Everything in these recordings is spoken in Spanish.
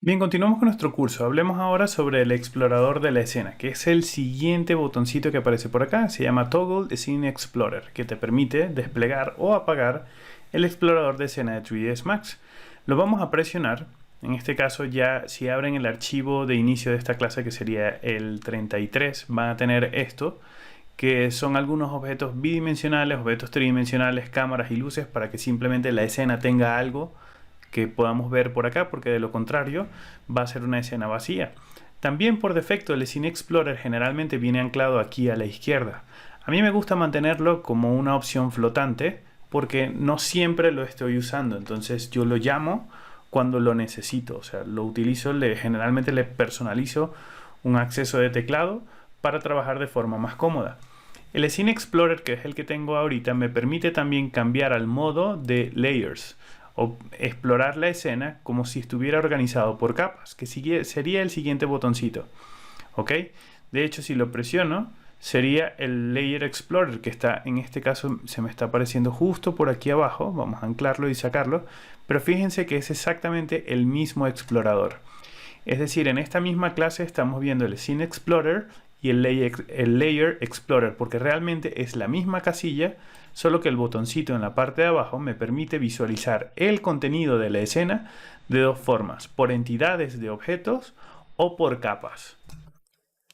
Bien, continuamos con nuestro curso. Hablemos ahora sobre el explorador de la escena, que es el siguiente botoncito que aparece por acá. Se llama Toggle Scene Explorer, que te permite desplegar o apagar el explorador de escena de 3ds Max. Lo vamos a presionar. En este caso ya si abren el archivo de inicio de esta clase, que sería el 33, van a tener esto, que son algunos objetos bidimensionales, objetos tridimensionales, cámaras y luces, para que simplemente la escena tenga algo que podamos ver por acá, porque de lo contrario va a ser una escena vacía. También por defecto el Scene Explorer generalmente viene anclado aquí a la izquierda. A mí me gusta mantenerlo como una opción flotante porque no siempre lo estoy usando, entonces yo lo llamo cuando lo necesito, o sea, lo utilizo, generalmente le personalizo un acceso de teclado para trabajar de forma más cómoda. El Scene Explorer, que es el que tengo ahorita, me permite también cambiar al modo de Layers o explorar la escena como si estuviera organizado por capas, que sería el siguiente botoncito. ¿Ok? De hecho, si lo presiono, sería el Layer Explorer, que está, en este caso, se me está apareciendo justo por aquí abajo. Vamos a anclarlo y sacarlo. Pero fíjense que es exactamente el mismo explorador. Es decir, en esta misma clase estamos viendo el Scene Explorer y el Layer Explorer, porque realmente es la misma casilla, solo que el botoncito en la parte de abajo me permite visualizar el contenido de la escena de dos formas: por entidades de objetos o por capas.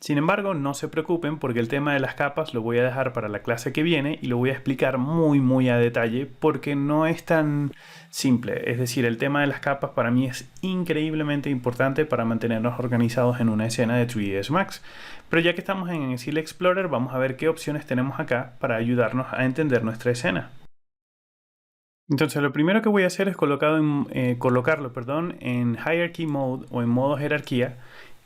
Sin embargo, no se preocupen porque el tema de las capas lo voy a dejar para la clase que viene y lo voy a explicar muy a detalle porque no es tan simple. Es decir, el tema de las capas para mí es increíblemente importante para mantenernos organizados en una escena de 3ds Max. Pero ya que estamos en Scene Explorer, vamos a ver qué opciones tenemos acá para ayudarnos a entender nuestra escena. Entonces lo primero que voy a hacer es colocarlo en Hierarchy Mode o en modo jerarquía,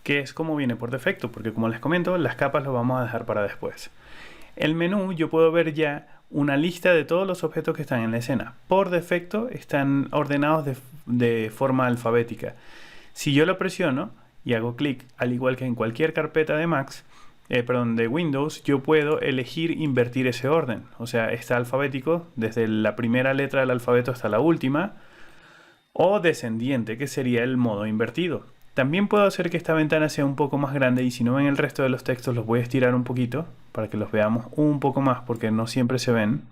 que es como viene por defecto, porque como les comento, las capas lo vamos a dejar para después. El menú, yo puedo ver ya una lista de todos los objetos que están en la escena. Por defecto están ordenados de forma alfabética. Si yo lo presiono y hago clic, al igual que en cualquier carpeta de de Windows, yo puedo elegir invertir ese orden. O sea, está alfabético desde la primera letra del alfabeto hasta la última, o descendiente, que sería el modo invertido. También puedo hacer que esta ventana sea un poco más grande, y si no ven el resto de los textos los voy a estirar un poquito para que los veamos un poco más, porque no siempre se ven.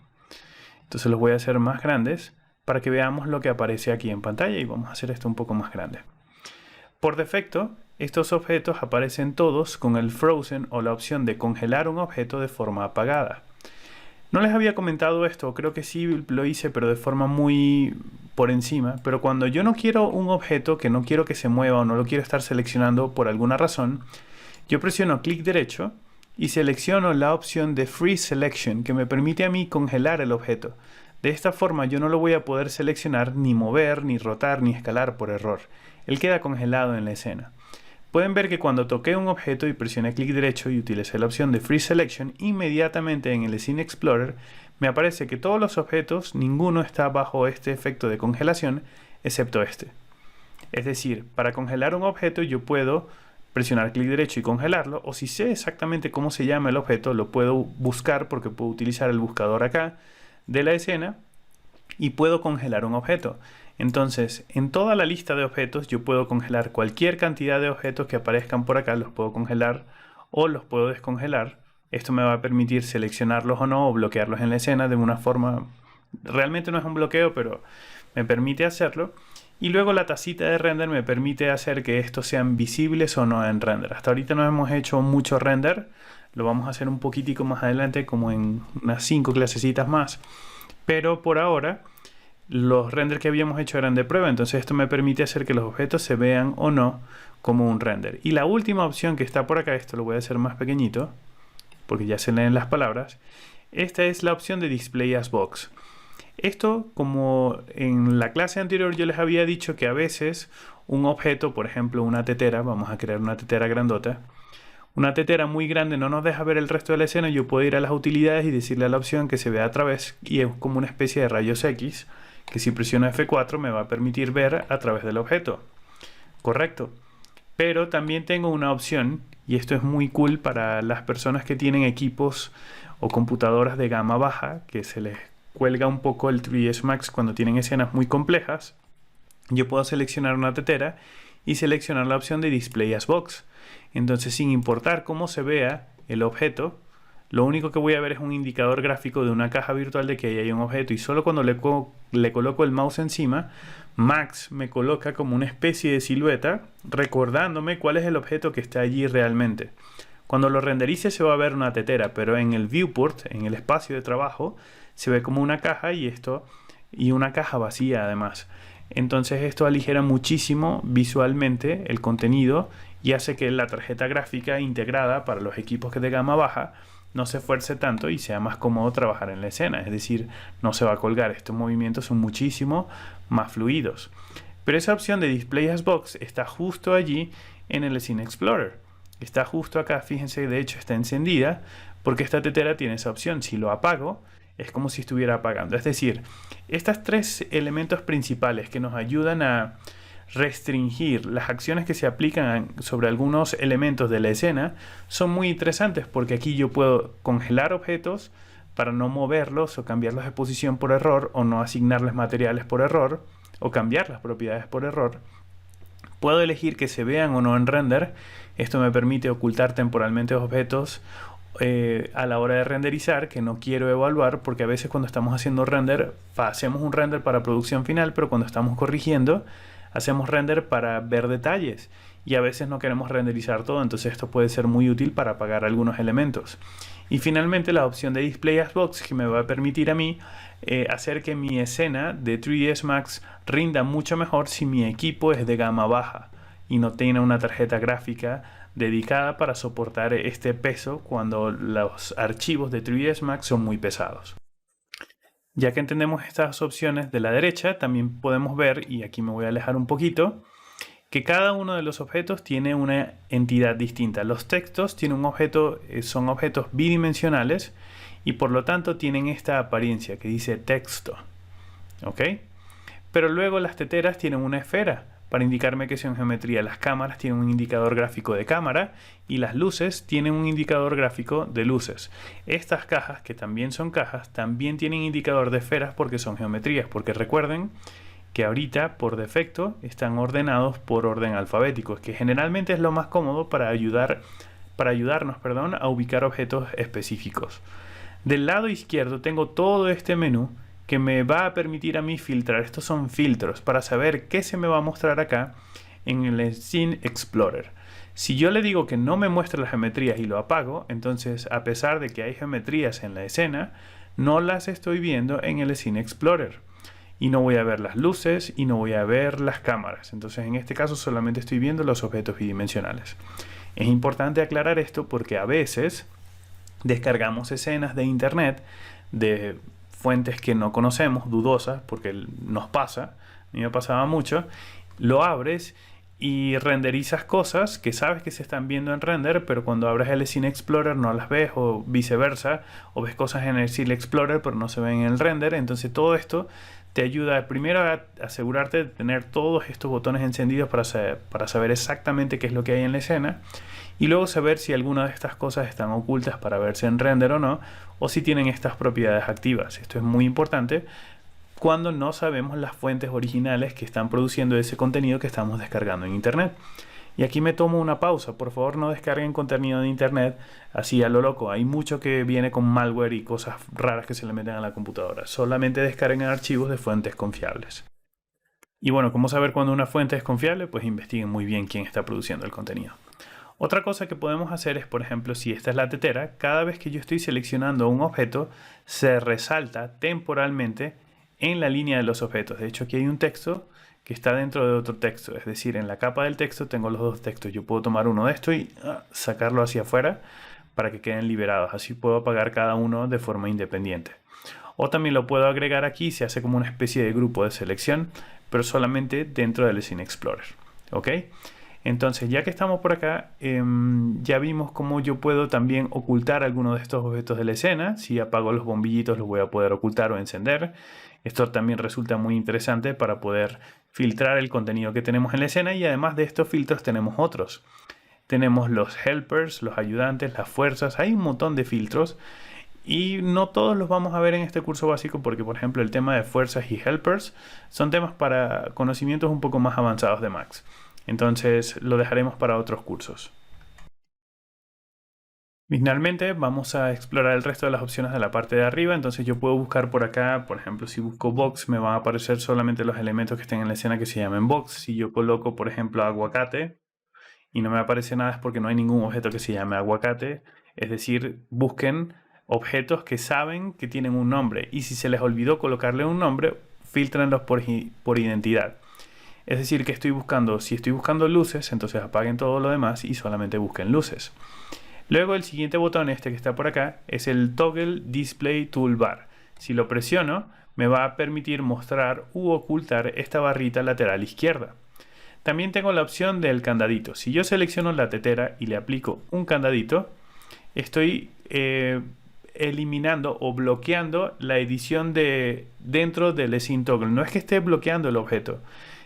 Entonces los voy a hacer más grandes para que veamos lo que aparece aquí en pantalla, y vamos a hacer esto un poco más grande. Por defecto, estos objetos aparecen todos con el Frozen o la opción de congelar un objeto de forma apagada. No les había comentado esto, creo que sí lo hice, pero de forma muy por encima. Pero cuando yo no quiero un objeto, que no quiero que se mueva o no lo quiero estar seleccionando por alguna razón, yo presiono clic derecho y selecciono la opción de Freeze Selection, que me permite a mí congelar el objeto. De esta forma yo no lo voy a poder seleccionar, ni mover, ni rotar, ni escalar por error. Él queda congelado en la escena. Pueden ver que cuando toqué un objeto y presioné clic derecho y utilicé la opción de Freeze Selection, inmediatamente en el Scene Explorer me aparece que todos los objetos, ninguno está bajo este efecto de congelación, excepto este. Es decir, para congelar un objeto yo puedo presionar clic derecho y congelarlo, o si sé exactamente cómo se llama el objeto, lo puedo buscar, porque puedo utilizar el buscador acá de la escena y puedo congelar un objeto. Entonces, en toda la lista de objetos yo puedo congelar cualquier cantidad de objetos que aparezcan por acá. Los puedo congelar o los puedo descongelar. Esto me va a permitir seleccionarlos o no, o bloquearlos en la escena de una forma... Realmente no es un bloqueo, pero me permite hacerlo. Y luego la tacita de render me permite hacer que estos sean visibles o no en render. Hasta ahorita no hemos hecho mucho render. Lo vamos a hacer un poquitico más adelante, como en unas 5 clasecitas más. Pero por ahora los renders que habíamos hecho eran de prueba, entonces esto me permite hacer que los objetos se vean o no como un render. Y la última opción que está por acá, esto lo voy a hacer más pequeñito porque ya se leen las palabras, esta es la opción de Display as Box. Esto, como en la clase anterior yo les había dicho que a veces un objeto, por ejemplo una tetera, vamos a crear una tetera grandota, una tetera muy grande no nos deja ver el resto de la escena. Yo puedo ir a las utilidades y decirle a la opción que se vea a través, y es como una especie de rayos X, que si presiono F4 me va a permitir ver a través del objeto. Correcto. Pero también tengo una opción, y esto es muy cool para las personas que tienen equipos o computadoras de gama baja, que se les cuelga un poco el 3ds Max cuando tienen escenas muy complejas. Yo puedo seleccionar una tetera y seleccionar la opción de Display as Box. Entonces, sin importar cómo se vea el objeto, lo único que voy a ver es un indicador gráfico de una caja virtual de que ahí hay un objeto, y solo cuando le coloco el mouse encima, Max me coloca como una especie de silueta recordándome cuál es el objeto que está allí realmente. Cuando lo renderice se va a ver una tetera, pero en el viewport, en el espacio de trabajo, se ve como una caja y una caja vacía además. Entonces esto aligera muchísimo visualmente el contenido y hace que la tarjeta gráfica integrada para los equipos de gama baja no se esfuerce tanto y sea más cómodo trabajar en la escena. Es decir, no se va a colgar. Estos movimientos son muchísimo más fluidos. Pero esa opción de Display as Box está justo allí en el Scene Explorer. Está justo acá, fíjense, de hecho está encendida porque esta tetera tiene esa opción. Si lo apago, es como si estuviera apagando. Es decir, estos tres elementos principales que nos ayudan a restringir las acciones que se aplican sobre algunos elementos de la escena son muy interesantes, porque aquí yo puedo congelar objetos para no moverlos o cambiarlos de posición por error, o no asignarles materiales por error, o cambiar las propiedades por error. Puedo elegir que se vean o no en render. Esto me permite ocultar temporalmente objetos a la hora de renderizar que no quiero evaluar, porque a veces cuando estamos haciendo render, hacemos un render para producción final, pero cuando estamos corrigiendo, hacemos render para ver detalles y a veces no queremos renderizar todo. Entonces esto puede ser muy útil para apagar algunos elementos. Y finalmente la opción de Display as Box, que me va a permitir a mí hacer que mi escena de 3ds Max rinda mucho mejor si mi equipo es de gama baja y no tiene una tarjeta gráfica dedicada para soportar este peso cuando los archivos de 3ds Max son muy pesados. Ya que entendemos estas opciones de la derecha, también podemos ver, y aquí me voy a alejar un poquito, que cada uno de los objetos tiene una entidad distinta. Los textos tienen un objeto, son objetos bidimensionales y por lo tanto tienen esta apariencia que dice texto. ¿Ok? Pero luego las teteras tienen una esfera para indicarme que son geometría. Las cámaras tienen un indicador gráfico de cámara y las luces tienen un indicador gráfico de luces. Estas cajas, que también son cajas, también tienen indicador de esferas porque son geometrías, porque recuerden que ahorita por defecto están ordenados por orden alfabético, que generalmente es lo más cómodo para ayudarnos a ubicar objetos específicos. Del lado izquierdo tengo todo este menú que me va a permitir a mí filtrar. Estos son filtros para saber qué se me va a mostrar acá en el Scene Explorer. Si yo le digo que no me muestre las geometrías y lo apago, entonces a pesar de que hay geometrías en la escena, no las estoy viendo en el Scene Explorer. Y no voy a ver las luces y no voy a ver las cámaras. Entonces en este caso solamente estoy viendo los objetos bidimensionales. Es importante aclarar esto porque a veces descargamos escenas de internet de fuentes que no conocemos, dudosas, porque nos pasa, a mí me pasaba mucho. Lo abres y renderizas cosas que sabes que se están viendo en render, pero cuando abres el Scene Explorer no las ves, o viceversa, o ves cosas en el Scene Explorer pero no se ven en el render. Entonces todo esto te ayuda primero a asegurarte de tener todos estos botones encendidos para saber exactamente qué es lo que hay en la escena, y luego saber si alguna de estas cosas están ocultas para verse en render o no, o si tienen estas propiedades activas. Esto es muy importante cuando no sabemos las fuentes originales que están produciendo ese contenido que estamos descargando en internet. Y aquí me tomo una pausa. Por favor, no descarguen contenido de internet así a lo loco. Hay mucho que viene con malware y cosas raras que se le meten a la computadora. Solamente descarguen archivos de fuentes confiables. Y bueno, ¿cómo saber cuando una fuente es confiable? Pues investiguen muy bien quién está produciendo el contenido. Otra cosa que podemos hacer es, por ejemplo, si esta es la tetera, cada vez que yo estoy seleccionando un objeto, se resalta temporalmente en la línea de los objetos. De hecho, aquí hay un texto que está dentro de otro texto. Es decir, en la capa del texto tengo los dos textos. Yo puedo tomar uno de estos y sacarlo hacia afuera para que queden liberados. Así puedo apagar cada uno de forma independiente. O también lo puedo agregar aquí, se hace como una especie de grupo de selección, pero solamente dentro del Scene Explorer. ¿Ok? Entonces, ya que estamos por acá, ya vimos cómo yo puedo también ocultar algunos de estos objetos de la escena. Si apago los bombillitos, los voy a poder ocultar o encender. Esto también resulta muy interesante para poder filtrar el contenido que tenemos en la escena, y además de estos filtros tenemos otros. Tenemos los helpers, los ayudantes, las fuerzas. Hay un montón de filtros y no todos los vamos a ver en este curso básico porque, por ejemplo, el tema de fuerzas y helpers son temas para conocimientos un poco más avanzados de Max. Entonces lo dejaremos para otros cursos. Finalmente vamos a explorar el resto de las opciones de la parte de arriba. Entonces yo puedo buscar por acá, por ejemplo, si busco box me van a aparecer solamente los elementos que estén en la escena que se llamen box. Si yo coloco, por ejemplo, aguacate y no me aparece nada es porque no hay ningún objeto que se llame aguacate. Es decir, busquen objetos que saben que tienen un nombre y si se les olvidó colocarle un nombre, filtrenlos por identidad. Es decir, que estoy buscando, si estoy buscando luces, entonces apaguen todo lo demás y solamente busquen luces. Luego el siguiente botón, este que está por acá, es el Toggle Display Toolbar. Si lo presiono, me va a permitir mostrar u ocultar esta barrita lateral izquierda. También tengo la opción del candadito. Si yo selecciono la tetera y le aplico un candadito, estoy eliminando o bloqueando la edición dentro del Scene Toggle. No es que esté bloqueando el objeto.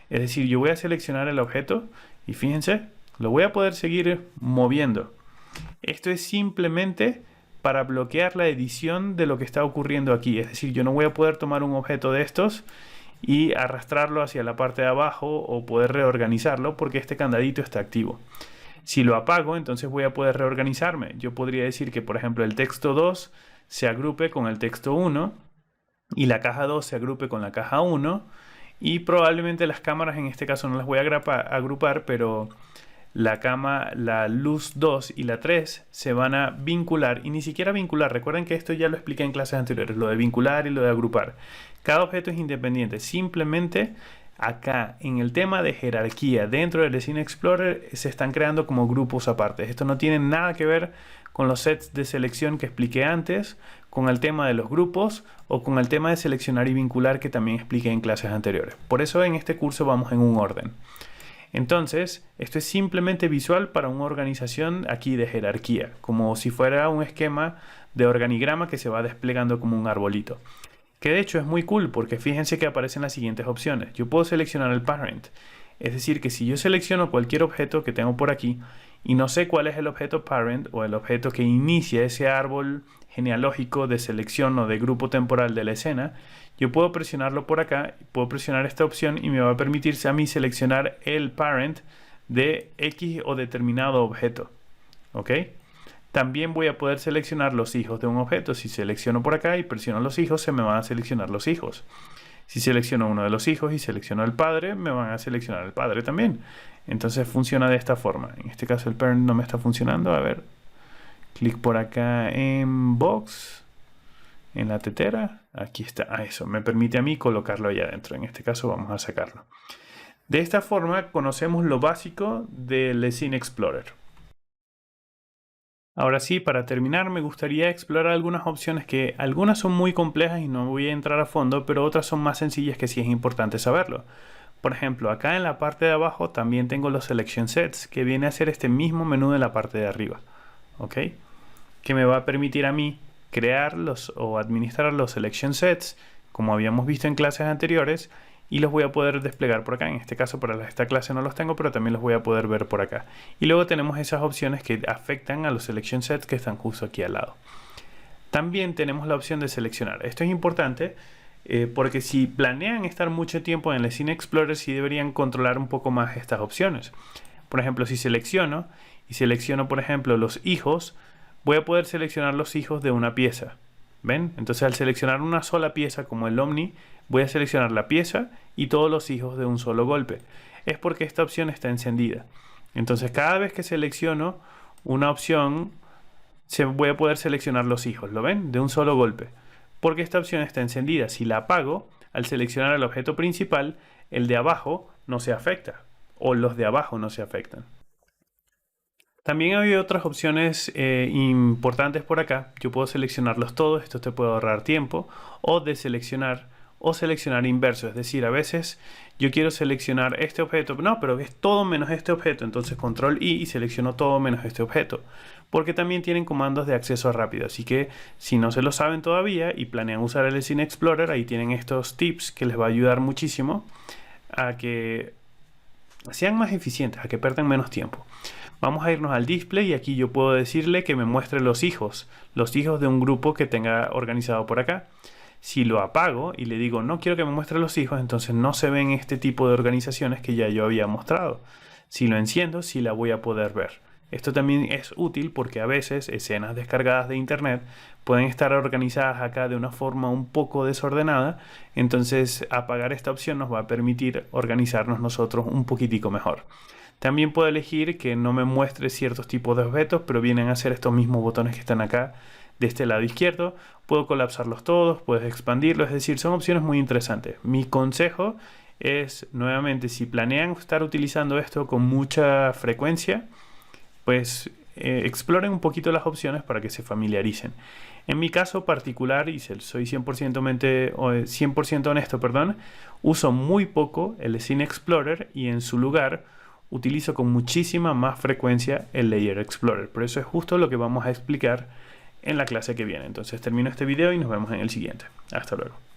Es decir, yo voy a seleccionar el objeto y fíjense, lo voy a poder seguir moviendo. Esto es simplemente para bloquear la edición de lo que está ocurriendo aquí. Es decir, yo no voy a poder tomar un objeto de estos y arrastrarlo hacia la parte de abajo o poder reorganizarlo porque este candadito está activo. Si lo apago, entonces voy a poder reorganizarme. Yo podría decir que, por ejemplo, el texto 2 se agrupe con el texto 1 y la caja 2 se agrupe con la caja 1 y probablemente las cámaras en este caso no las voy a agrupar, pero la luz 2 y la 3 se van a vincular y ni siquiera vincular. Recuerden que esto ya lo expliqué en clases anteriores, lo de vincular y lo de agrupar. Cada objeto es independiente. Simplemente acá en el tema de jerarquía dentro del Scene Explorer se están creando como grupos aparte. Esto no tiene nada que ver con los sets de selección que expliqué antes, con el tema de los grupos o con el tema de seleccionar y vincular que también expliqué en clases anteriores. Por eso en este curso vamos en un orden. Entonces, esto es simplemente visual para una organización aquí de jerarquía, como si fuera un esquema de organigrama que se va desplegando como un arbolito. Que de hecho es muy cool porque fíjense que aparecen las siguientes opciones. Yo puedo seleccionar el parent, es decir que si yo selecciono cualquier objeto que tengo por aquí y no sé cuál es el objeto parent o el objeto que inicia ese árbol genealógico de selección o de grupo temporal de la escena, yo puedo presionarlo por acá, puedo presionar esta opción y me va a permitir a mí seleccionar el parent de X o determinado objeto. ¿Ok? También voy a poder seleccionar los hijos de un objeto. Si selecciono por acá y presiono los hijos, se me van a seleccionar los hijos. Si selecciono uno de los hijos y selecciono el padre, me van a seleccionar el padre también. Entonces funciona de esta forma. En este caso el parent no me está funcionando. A ver, clic por acá en box, en la tetera. Aquí está. Eso me permite a mí colocarlo allá adentro. En este caso vamos a sacarlo. De esta forma conocemos lo básico del Scene Explorer. Ahora sí, para terminar me gustaría explorar algunas opciones que algunas son muy complejas y no voy a entrar a fondo, pero otras son más sencillas que sí es importante saberlo. Por ejemplo, acá en la parte de abajo también tengo los Selection Sets, que viene a ser este mismo menú de la parte de arriba. ¿Ok? Que me va a permitir a mí crear o administrar los Selection Sets, como habíamos visto en clases anteriores, y los voy a poder desplegar por acá. En este caso para esta clase no los tengo, pero también los voy a poder ver por acá. Y luego tenemos esas opciones que afectan a los Selection Sets que están justo aquí al lado. También tenemos la opción de seleccionar. Esto es importante porque si planean estar mucho tiempo en el Scene Explorer, sí deberían controlar un poco más estas opciones. Por ejemplo, si selecciono por ejemplo los hijos, voy a poder seleccionar los hijos de una pieza. ¿Ven? Entonces al seleccionar una sola pieza como el Omni, voy a seleccionar la pieza y todos los hijos de un solo golpe. Es porque esta opción está encendida. Entonces cada vez que selecciono una opción, voy a poder seleccionar los hijos. ¿Lo ven? De un solo golpe. Porque esta opción está encendida. Si la apago, al seleccionar el objeto principal, el de abajo no se afecta. O los de abajo no se afectan. También hay otras opciones importantes por acá. Yo puedo seleccionarlos todos, esto te puede ahorrar tiempo, o deseleccionar o seleccionar inverso. Es decir, a veces yo quiero seleccionar este objeto, no, pero es todo menos este objeto, entonces control I y selecciono todo menos este objeto. Porque también tienen comandos de acceso rápido, así que si no se lo saben todavía y planean usar el Scene Explorer, ahí tienen estos tips que les va a ayudar muchísimo a que sean más eficientes, a que pierdan menos tiempo. Vamos a irnos al display y aquí yo puedo decirle que me muestre los hijos de un grupo que tenga organizado por acá. Si lo apago y le digo no quiero que me muestre los hijos, entonces no se ven este tipo de organizaciones que ya yo había mostrado. Si lo enciendo, sí la voy a poder ver. Esto también es útil porque a veces escenas descargadas de internet pueden estar organizadas acá de una forma un poco desordenada, entonces apagar esta opción nos va a permitir organizarnos nosotros un poquitico mejor. También puedo elegir que no me muestre ciertos tipos de objetos, pero vienen a ser estos mismos botones que están acá de este lado izquierdo. Puedo colapsarlos todos, puedes expandirlos, es decir, son opciones muy interesantes. Mi consejo es, nuevamente, si planean estar utilizando esto con mucha frecuencia, pues exploren un poquito las opciones para que se familiaricen. En mi caso particular, y soy 100% honesto, uso muy poco el Scene Explorer y en su lugar utilizo con muchísima más frecuencia el Layer Explorer. Por eso es justo lo que vamos a explicar en la clase que viene. Entonces termino este video y nos vemos en el siguiente. Hasta luego.